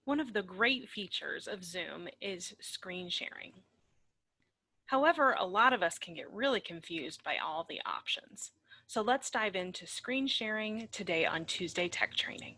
One of the great features of Zoom is screen sharing. However, a lot of us can get really confused by all the options. So let's dive into screen sharing today on Tuesday Tech Training.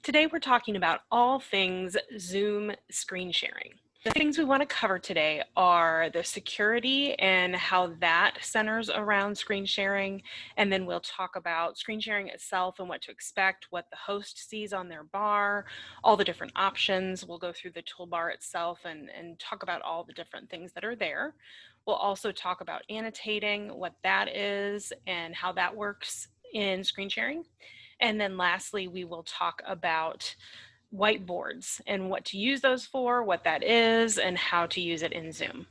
Today we're talking about all things Zoom screen sharing. The things we want to cover today are the security and how that centers around screen sharing. And then we'll talk about screen sharing itself and what to expect, what the host sees on their bar, all the different options. We'll go through the toolbar itself and talk about all the different things that are there. We'll also talk about annotating, what that is and how that works in screen sharing. And then lastly, we will talk about whiteboards and what to use those for, what that is, and how to use it in Zoom.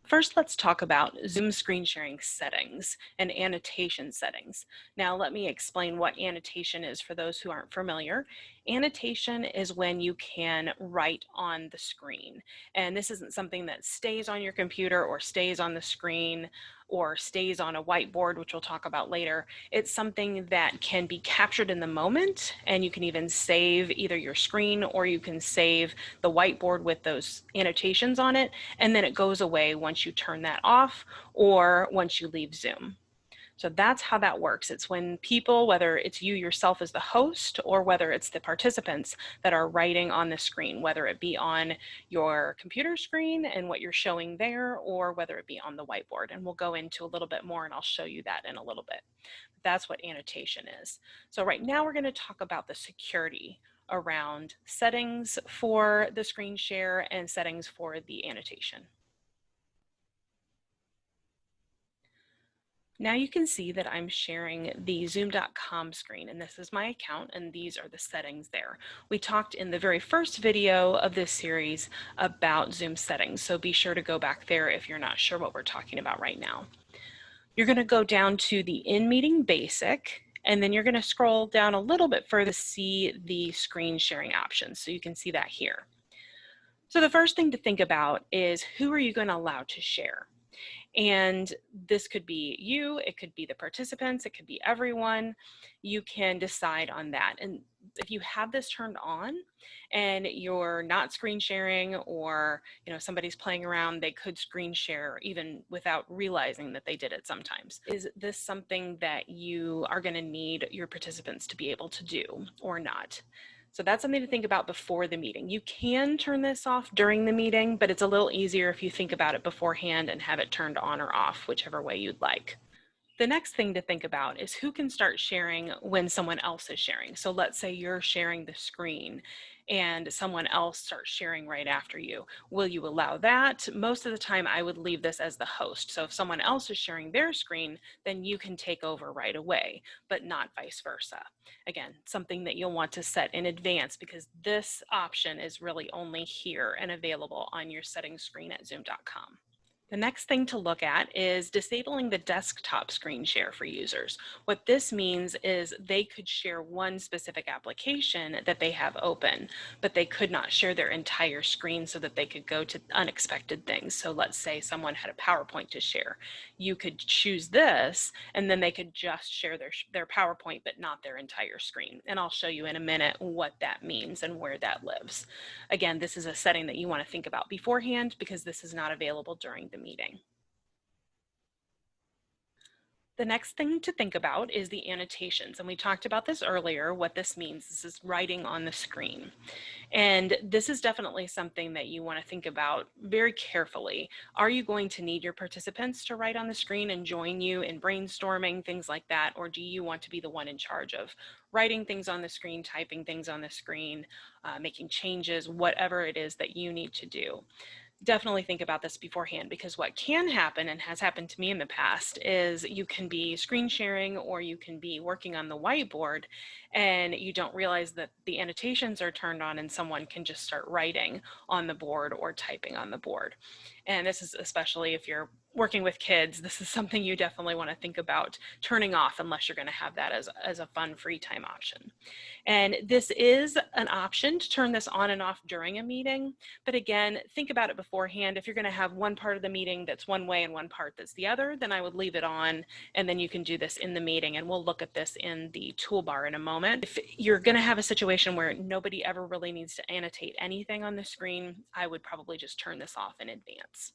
First, let's talk about Zoom screen sharing settings and annotation settings. Now, let me explain what annotation is for those who aren't familiar. Annotation is when you can write on the screen. And this isn't something that stays on your computer or stays on the screen or stays on a whiteboard, which we'll talk about later. It's something that can be captured in the moment, and you can even save either your screen or you can save the whiteboard with those annotations on it, and then it goes away once you turn that off or once you leave Zoom. So that's how that works. It's when people, whether it's you yourself as the host or whether it's the participants that are writing on the screen, whether it be on your computer screen and what you're showing there, or whether it be on the whiteboard. And we'll go into a little bit more and I'll show you that in a little bit. That's what annotation is. So right now we're going to talk about the security around settings for the screen share and settings for the annotation. Now you can see that I'm sharing the zoom.com screen, and this is my account, and these are the settings there. We talked in the very first video of this series about Zoom settings, so be sure to go back there if you're not sure what we're talking about right now. You're going to go down to the in-meeting basic, and then you're going to scroll down a little bit further to see the screen sharing options, so you can see that here. So the first thing to think about is who are you going to allow to share? And this could be you, it could be the participants, it could be everyone. You can decide on that. And if you have this turned on and you're not screen sharing, or somebody's playing around, they could screen share even without realizing that they did it sometimes. Is this something that you are going to need your participants to be able to do or not? So that's something to think about before the meeting. You can turn this off during the meeting, but it's a little easier if you think about it beforehand and have it turned on or off, whichever way you'd like. The next thing to think about is who can start sharing when someone else is sharing. So let's say you're sharing the screen and someone else starts sharing right after you. Will you allow that? Most of the time I would leave this as the host. So if someone else is sharing their screen, then you can take over right away, but not vice versa. Again, something that you'll want to set in advance because this option is really only here and available on your settings screen at zoom.com. The next thing to look at is disabling the desktop screen share for users. What this means is they could share one specific application that they have open, but they could not share their entire screen so that they could go to unexpected things. So let's say someone had a PowerPoint to share. You could choose this, and then they could just share their PowerPoint, but not their entire screen. And I'll show you in a minute what that means and where that lives. Again, this is a setting that you want to think about beforehand because this is not available during the meeting. The next thing to think about is the annotations, and we talked about this earlier. What this means, this is writing on the screen. And this is definitely something that you want to think about very carefully. Are you going to need your participants to write on the screen and join you in brainstorming, things like that? Or do you want to be the one in charge of writing things on the screen, typing things on the screen, making changes, whatever it is that you need to do? Definitely think about this beforehand, because what can happen, and has happened to me in the past, is you can be screen sharing or you can be working on the whiteboard and you don't realize that the annotations are turned on and someone can just start writing on the board or typing on the board. And this is especially if you're working with kids, this is something you definitely want to think about turning off unless you're going to have that as a fun free time option. And this is an option to turn this on and off during a meeting. But again, think about it beforehand. If you're going to have one part of the meeting that's one way and one part that's the other, then I would leave it on, and then you can do this in the meeting. And we'll look at this in the toolbar in a moment. If you're going to have a situation where nobody ever really needs to annotate anything on the screen, I would probably just turn this off in advance.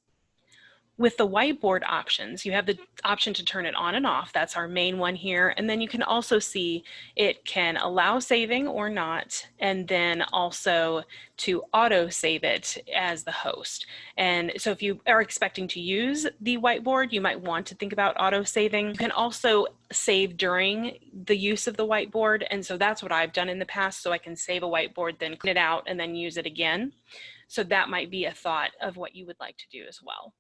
With the whiteboard options, you have the option to turn it on and off. That's our main one here. And then you can also see it can allow saving or not, and then also to auto save it as the host. And so if you are expecting to use the whiteboard, you might want to think about auto saving. You can also save during the use of the whiteboard. And so that's what I've done in the past. So I can save a whiteboard, then clean it out, and then use it again. So that might be a thought of what you would like to do as well.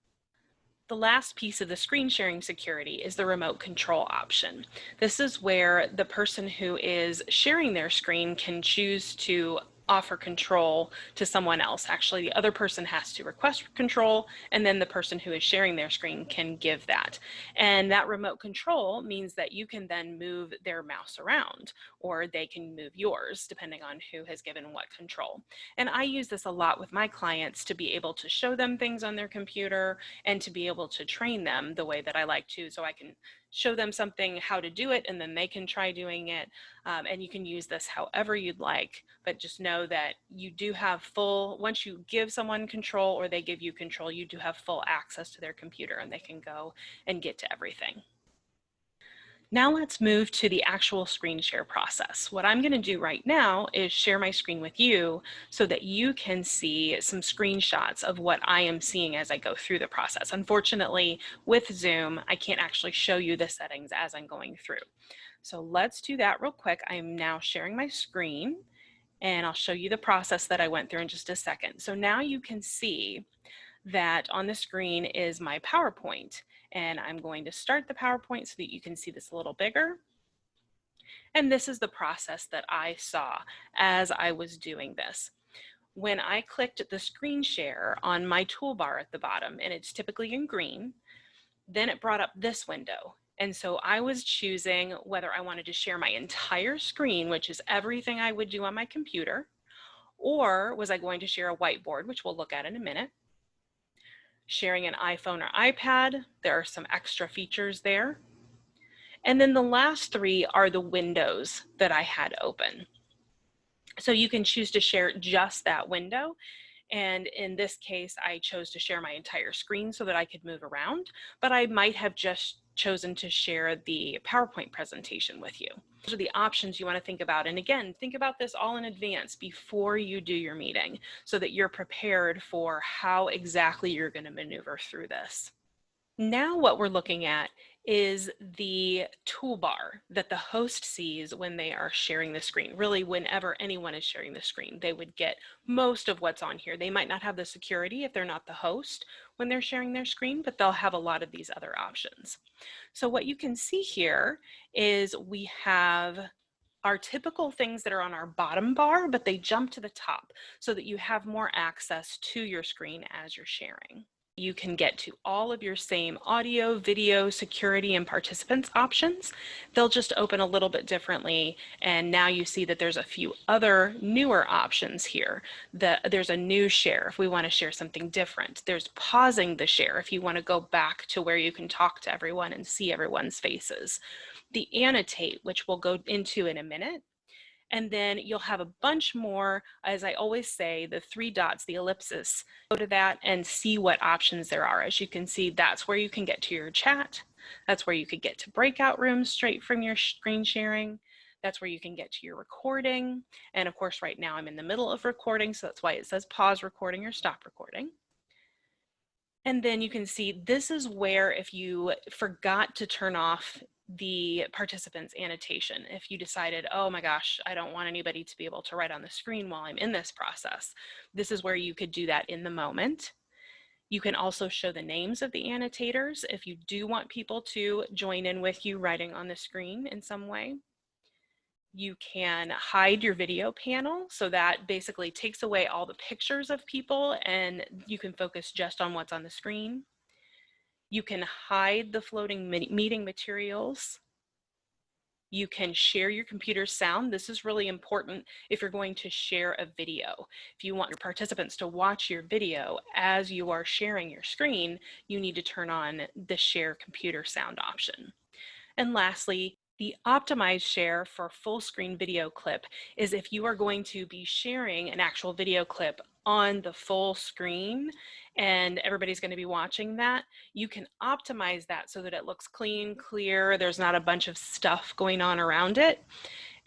The last piece of the screen sharing security is the remote control option. This is where the person who is sharing their screen can choose to offer control to someone else. Actually, the other person has to request control, and then the person who is sharing their screen can give that. And that remote control means that you can then move their mouse around, or they can move yours, depending on who has given what control. And I use this a lot with my clients to be able to show them things on their computer and to be able to train them the way that I like to, so I can show them something, how to do it, and then they can try doing it. And you can use this however you'd like, but just know that you do have once you give someone control or they give you control, you do have full access to their computer and they can go and get to everything. Now let's move to the actual screen share process. What I'm going to do right now is share my screen with you so that you can see some screenshots of what I am seeing as I go through the process. Unfortunately, with Zoom, I can't actually show you the settings as I'm going through. So let's do that real quick. I'm now sharing my screen, and I'll show you the process that I went through in just a second. So now you can see that on the screen is my PowerPoint. And I'm going to start the PowerPoint so that you can see this a little bigger. And this is the process that I saw as I was doing this. When I clicked the screen share on my toolbar at the bottom, and it's typically in green, then it brought up this window. And so I was choosing whether I wanted to share my entire screen, which is everything I would do on my computer, or was I going to share a whiteboard, which we'll look at in a minute. Sharing an iPhone or iPad, there are some extra features there. And then the last three are the windows that I had open. So you can choose to share just that window. And in this case, I chose to share my entire screen so that I could move around, but I might have just chosen to share the PowerPoint presentation with you. Those are the options you want to think about. And again, think about this all in advance before you do your meeting so that you're prepared for how exactly you're going to maneuver through this. Now what we're looking at is the toolbar that the host sees when they are sharing the screen. Really, whenever anyone is sharing the screen, they would get most of what's on here. They might not have the security if they're not the host when they're sharing their screen, but they'll have a lot of these other options. So what you can see here is we have our typical things that are on our bottom bar, but they jump to the top so that you have more access to your screen as you're sharing. You can get to all of your same audio, video, security, and participants options. They'll just open a little bit differently. And now you see that there's a few other newer options here. There's a new share if we want to share something different. There's pausing the share if you want to go back to where you can talk to everyone and see everyone's faces. The annotate, which we'll go into in a minute. And then you'll have a bunch more, as I always say, the three dots, the ellipsis. Go to that and see what options there are. As you can see, that's where you can get to your chat. That's where you could get to breakout rooms straight from your screen sharing. That's where you can get to your recording. And of course, right now I'm in the middle of recording, so that's why it says pause recording or stop recording. And then you can see this is where if you forgot to turn off the participants annotation, if you decided, oh my gosh, I don't want anybody to be able to write on the screen while I'm in this process, this is where you could do that in the moment. You can also show the names of the annotators if you do want people to join in with you writing on the screen in some way. You can hide your video panel, so that basically takes away all the pictures of people and you can focus just on what's on the screen. You can hide the floating meeting materials. You can share your computer sound. This is really important if you're going to share a video. If you want your participants to watch your video as you are sharing your screen, you need to turn on the share computer sound option. And lastly, the optimized share for full screen video clip is if you are going to be sharing an actual video clip on the full screen and everybody's going to be watching that, you can optimize that so that it looks clean, clear, there's not a bunch of stuff going on around it.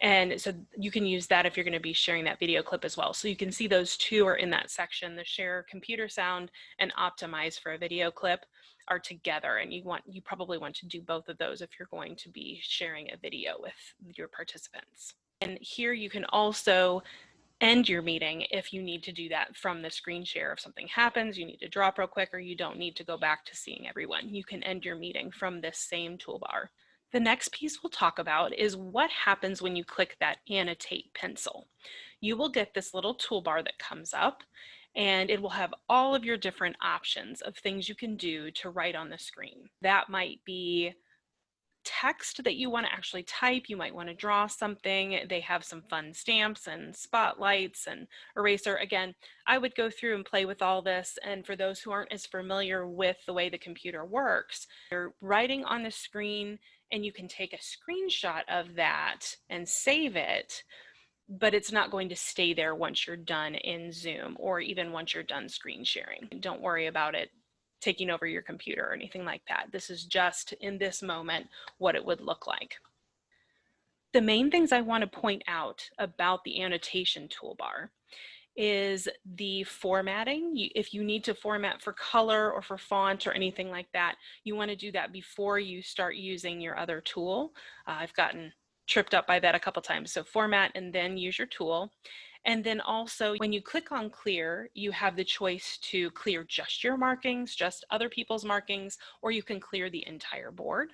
And so you can use that if you're going to be sharing that video clip as well. So you can see those two are in that section, the share computer sound and optimize for a video clip are together, and you probably want to do both of those if you're going to be sharing a video with your participants. And here you can also end your meeting if you need to do that from the screen share. If something happens, you need to drop real quick, or you don't need to go back to seeing everyone, you can end your meeting from this same toolbar. The next piece we'll talk about is what happens when you click that annotate pencil. You will get this little toolbar that comes up, and it will have all of your different options of things you can do to write on the screen. That might be text that you want to actually type. You might want to draw something. They have some fun stamps and spotlights and eraser. Again, I would go through and play with all this. And for those who aren't as familiar with the way the computer works, you're writing on the screen and you can take a screenshot of that and save it, but it's not going to stay there once you're done in Zoom or even once you're done screen sharing. Don't worry about it taking over your computer or anything like that. This is just in this moment what it would look like. The main things I want to point out about the annotation toolbar is the formatting. If you need to format for color or for font or anything like that, you want to do that before you start using your other tool. I've gotten tripped up by that a couple times. So format and then use your tool. And then also when you click on clear, you have the choice to clear just your markings, just other people's markings, or you can clear the entire board.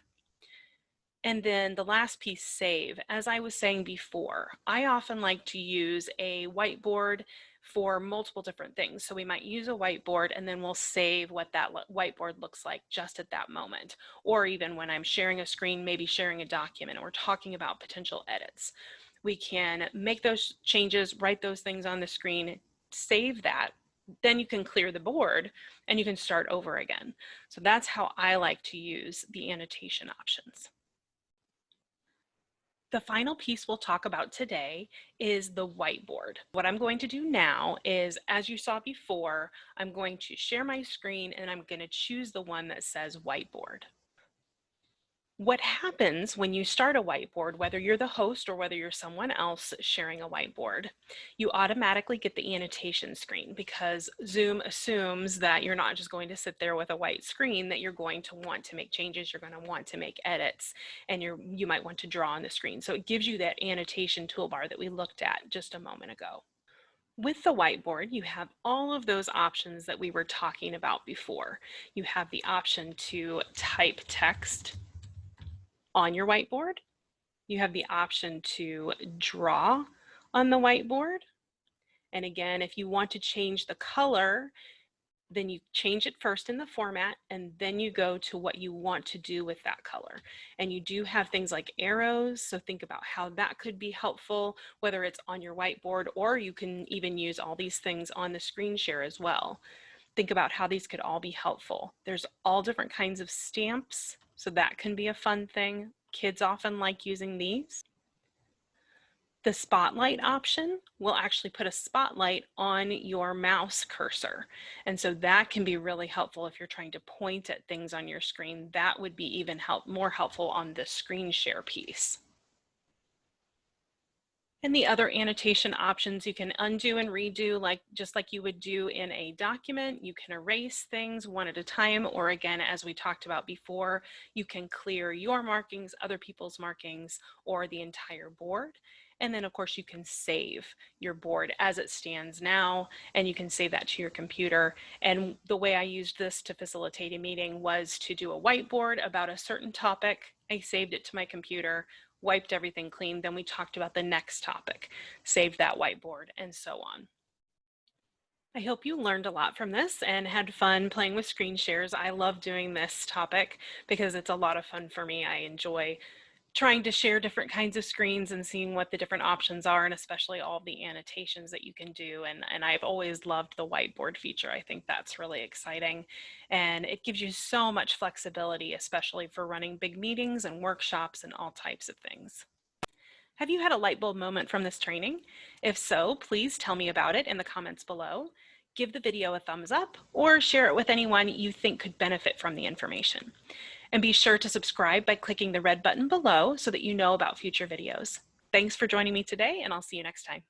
And then the last piece, save. As I was saying before, I often like to use a whiteboard for multiple different things. So we might use a whiteboard and then we'll save what that whiteboard looks like just at that moment. Or even when I'm sharing a screen, maybe sharing a document or talking about potential edits. We can make those changes, write those things on the screen, save that. Then you can clear the board and you can start over again. So that's how I like to use the annotation options. The final piece we'll talk about today is the whiteboard. What I'm going to do now is, as you saw before, I'm going to share my screen and I'm going to choose the one that says whiteboard. What happens when you start a whiteboard, whether you're the host or whether you're someone else sharing a whiteboard, you automatically get the annotation screen because Zoom assumes that you're not just going to sit there with a white screen, that you're going to want to make changes, you're going to want to make edits, and you might want to draw on the screen. So it gives you that annotation toolbar that we looked at just a moment ago. With the whiteboard, you have all of those options that we were talking about before. You have the option to type text on your whiteboard. You have the option to draw on the whiteboard. And again, if you want to change the color, then you change it first in the format and then you go to what you want to do with that color. And you do have things like arrows, so think about how that could be helpful, whether it's on your whiteboard or you can even use all these things on the screen share as well. Think about how these could all be helpful. There's all different kinds of stamps, so that can be a fun thing. Kids often like using these. The spotlight option will actually put a spotlight on your mouse cursor. And so that can be really helpful if you're trying to point at things on your screen. That would be even more helpful on the screen share piece. And the other annotation options you can undo and redo, just like you would do in a document. You can erase things one at a time, or again, as we talked about before, you can clear your markings, other people's markings, or the entire board. And then of course you can save your board as it stands now, and you can save that to your computer. And the way I used this to facilitate a meeting was to do a whiteboard about a certain topic. I saved it to my computer, wiped everything clean, then we talked about the next topic, saved that whiteboard, and so on. I hope you learned a lot from this and had fun playing with screen shares. I love doing this topic because it's a lot of fun for me. I enjoy trying to share different kinds of screens and seeing what the different options are, and especially all the annotations that you can do. And I've always loved the whiteboard feature. I think that's really exciting. And it gives you so much flexibility, especially for running big meetings and workshops and all types of things. Have you had a light bulb moment from this training? If so, please tell me about it in the comments below. Give the video a thumbs up or share it with anyone you think could benefit from the information. And be sure to subscribe by clicking the red button below so that you know about future videos. Thanks for joining me today, and I'll see you next time.